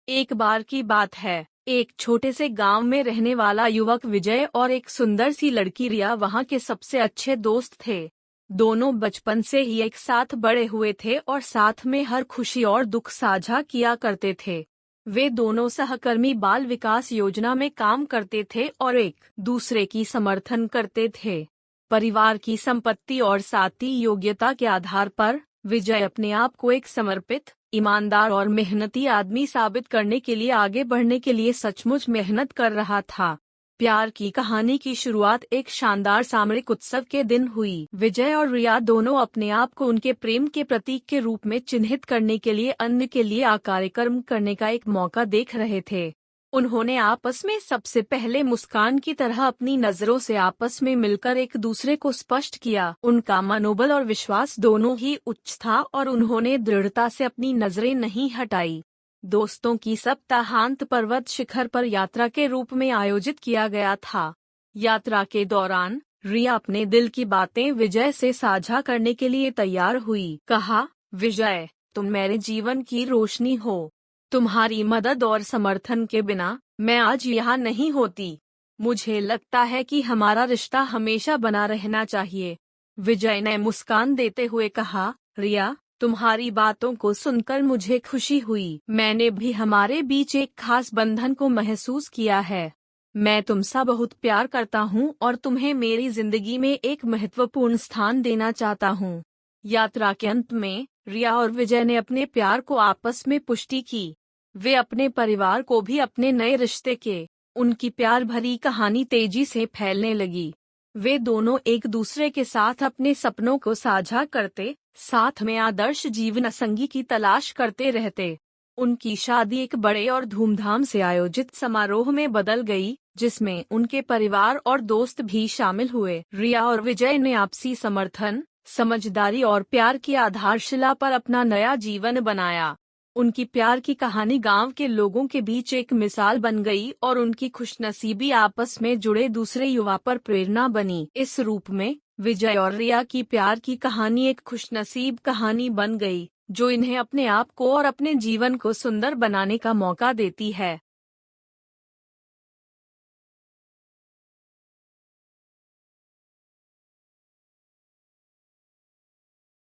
एक बार की बात है, एक छोटे से गांव में रहने वाला युवक विजय और एक सुंदर सी लड़की रिया वहां के सबसे अच्छे दोस्त थे। दोनों बचपन से ही एक साथ बड़े हुए थे और साथ में हर खुशी और दुख साझा किया करते थे। वे दोनों सहकर्मी बाल विकास योजना में काम करते थे और एक दूसरे की समर्थन करते थे। परिवार की संपत्ति और साथी योग्यता के आधार पर विजय अपने आप को एक समर्पित, ईमानदार और मेहनती आदमी साबित करने के लिए आगे बढ़ने के लिए सचमुच मेहनत कर रहा था। प्यार की कहानी की शुरुआत एक शानदार सामरिक उत्सव के दिन हुई। विजय और रिया दोनों अपने आप को उनके प्रेम के प्रतीक के रूप में चिन्हित करने के लिए अन्य के लिए कार्यक्रम करने का एक मौका देख रहे थे। उन्होंने आपस में सबसे पहले मुस्कान की तरह अपनी नजरों से आपस में मिलकर एक दूसरे को स्पष्ट किया। उनका मनोबल और विश्वास दोनों ही उच्च था और उन्होंने दृढ़ता से अपनी नजरें नहीं हटाई। दोस्तों की सप्ताहांत पर्वत शिखर पर यात्रा के रूप में आयोजित किया गया था। यात्रा के दौरान रिया अपने दिल की बातें विजय से साझा करने के लिए तैयार हुई। कहा, विजय, तुम मेरे जीवन की रोशनी हो। तुम्हारी मदद और समर्थन के बिना मैं आज यहाँ नहीं होती। मुझे लगता है कि हमारा रिश्ता हमेशा बना रहना चाहिए। विजय ने मुस्कान देते हुए कहा, रिया, तुम्हारी बातों को सुनकर मुझे खुशी हुई। मैंने भी हमारे बीच एक खास बंधन को महसूस किया है। मैं तुमसे बहुत प्यार करता हूँ और तुम्हें मेरी जिंदगी में एक महत्वपूर्ण स्थान देना चाहता हूँ। यात्रा के अंत में रिया और विजय ने अपने प्यार को आपस में पुष्टि की। वे अपने परिवार को भी अपने नए रिश्ते के उनकी प्यार भरी कहानी तेजी से फैलने लगी। वे दोनों एक दूसरे के साथ अपने सपनों को साझा करते, साथ में आदर्श जीवन संगी की तलाश करते रहते। उनकी शादी एक बड़े और धूमधाम से आयोजित समारोह में बदल गई, जिसमें उनके परिवार और दोस्त भी शामिल हुए। रिया और विजय ने आपसी समर्थन, समझदारी और प्यार की आधारशिला पर अपना नया जीवन बनाया। उनकी प्यार की कहानी गांव के लोगों के बीच एक मिसाल बन गई और उनकी खुशनसीबी आपस में जुड़े दूसरे युवा पर प्रेरणा बनी। इस रूप में विजय और रिया की प्यार की कहानी एक खुशनसीब कहानी बन गई, जो इन्हें अपने आप को और अपने जीवन को सुंदर बनाने का मौका देती है।